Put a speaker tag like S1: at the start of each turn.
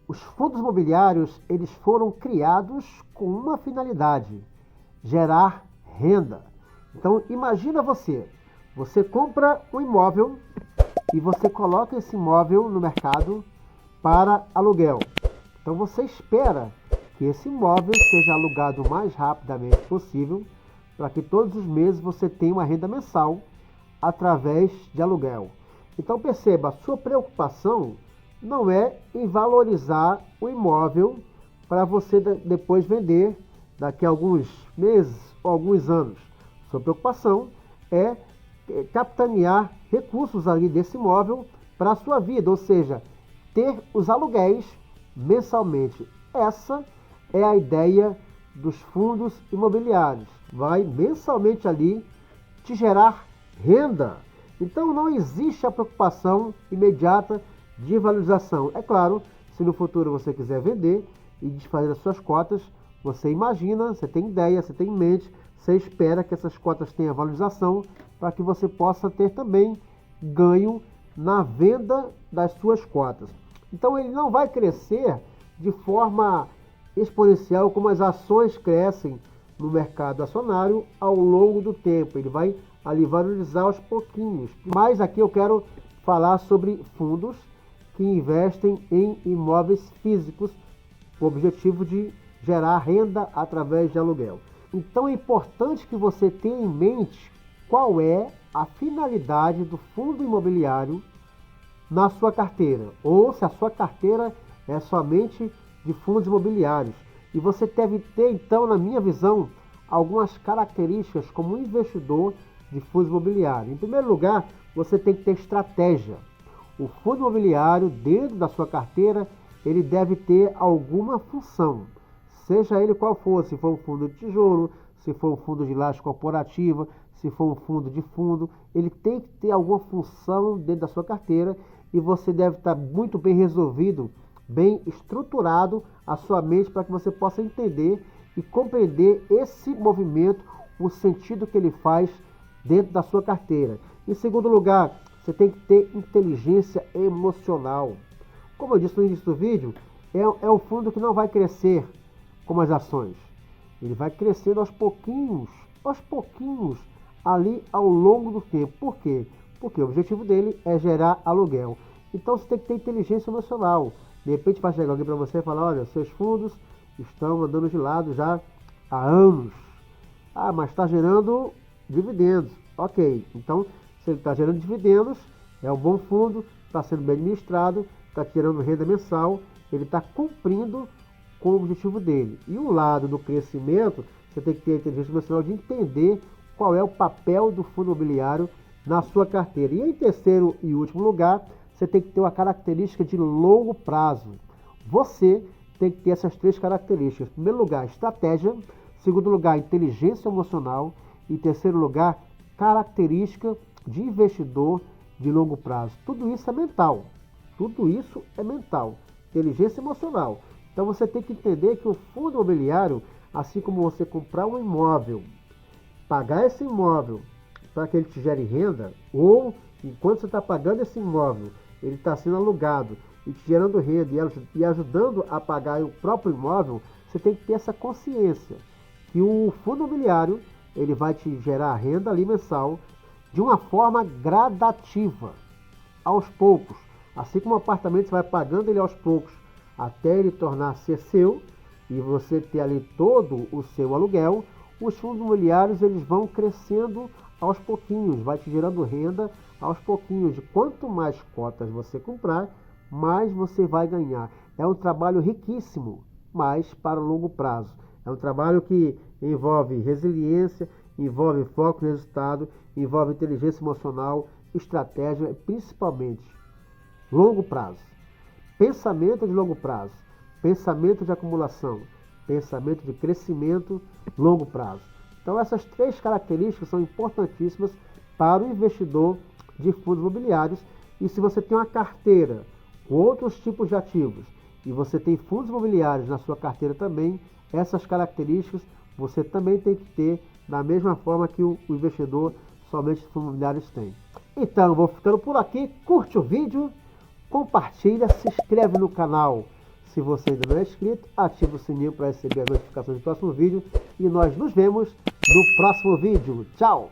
S1: Os fundos imobiliários, eles foram criados com uma finalidade: gerar renda. Então, imagina você compra um imóvel e você coloca esse imóvel no mercado para aluguel. Então, você espera que esse imóvel seja alugado o mais rapidamente possível, para que todos os meses você tenha uma renda mensal através de aluguel. Então perceba, a sua preocupação não é em valorizar o imóvel para você depois vender daqui a alguns meses ou alguns anos. Sua preocupação é capitanear recursos ali desse imóvel para a sua vida, ou seja, ter os aluguéis mensalmente. Essa é a ideia dos fundos imobiliários. Vai mensalmente ali te gerar renda. Então não existe a preocupação imediata de valorização. É claro, se no futuro você quiser vender e desfazer as suas cotas, você imagina, você tem ideia, você tem em mente, você espera que essas cotas tenham valorização para que você possa ter também ganho na venda das suas cotas. Então ele não vai crescer de forma exponencial como as ações crescem no mercado acionário ao longo do tempo. Ele vai ali valorizar aos pouquinhos. Mas aqui eu quero falar sobre fundos que investem em imóveis físicos com o objetivo de gerar renda através de aluguel. Então é importante que você tenha em mente qual é a finalidade do fundo imobiliário na sua carteira, ou se a sua carteira é somente de fundos imobiliários. E você deve ter, então, na minha visão, algumas características como investidor de fundos imobiliários. Em primeiro lugar, você tem que ter estratégia. O fundo imobiliário, dentro da sua carteira, ele deve ter alguma função, seja ele qual for, se for um fundo de tijolo, se for um fundo de laje corporativa, se for um fundo de fundo, ele tem que ter alguma função dentro da sua carteira e você deve estar muito bem resolvido, bem estruturado a sua mente para que você possa entender e compreender esse movimento, o sentido que ele faz dentro da sua carteira. Em segundo lugar, você tem que ter inteligência emocional. Como eu disse no início do vídeo, é um fundo que não vai crescer como as ações. Ele vai crescendo aos pouquinhos, ali ao longo do tempo. Por quê? Porque o objetivo dele é gerar aluguel. Então você tem que ter inteligência emocional. De repente vai chegar alguém para você e falar: olha, seus fundos estão andando de lado já há anos. Ah, mas está gerando dividendos. Ok, então se ele está gerando dividendos, é um bom fundo, está sendo bem administrado, está gerando renda mensal, ele está cumprindo com o objetivo dele. E o lado do crescimento, você tem que ter a inteligência emocional de entender qual é o papel do fundo imobiliário na sua carteira. E em terceiro e último lugar, você tem que ter uma característica de longo prazo. Você tem que ter essas três características. Em primeiro lugar, estratégia. Em segundo lugar, inteligência emocional. E em terceiro lugar, característica de investidor de longo prazo. Tudo isso é mental. Tudo isso é mental. Inteligência emocional. Então você tem que entender que o fundo imobiliário, assim como você comprar um imóvel, pagar esse imóvel para que ele te gere renda, ou enquanto você está pagando esse imóvel, ele está sendo alugado e te gerando renda e ajudando a pagar o próprio imóvel, você tem que ter essa consciência que o fundo imobiliário ele vai te gerar renda ali mensal de uma forma gradativa, aos poucos. Assim como o apartamento, você vai pagando ele aos poucos até ele tornar ser seu e você ter ali todo o seu aluguel. Os fundos imobiliários eles vão crescendo aos pouquinhos, vai te gerando renda aos pouquinhos. De quanto mais cotas você comprar, mais você vai ganhar. É um trabalho riquíssimo, mas para o longo prazo. É um trabalho que envolve resiliência, envolve foco no resultado, envolve inteligência emocional, estratégia e principalmente longo prazo. Pensamento de longo prazo, pensamento de acumulação, pensamento de crescimento, longo prazo. Então essas três características são importantíssimas para o investidor de fundos imobiliários. E se você tem uma carteira com outros tipos de ativos e você tem fundos imobiliários na sua carteira também, essas características você também tem que ter da mesma forma que o investidor somente de fundos imobiliários tem. Então eu vou ficando por aqui, curte o vídeo, compartilha, se inscreve no canal Se você ainda não é inscrito, ative o sininho para receber as notificações do próximo vídeo. E nós nos vemos no próximo vídeo. Tchau!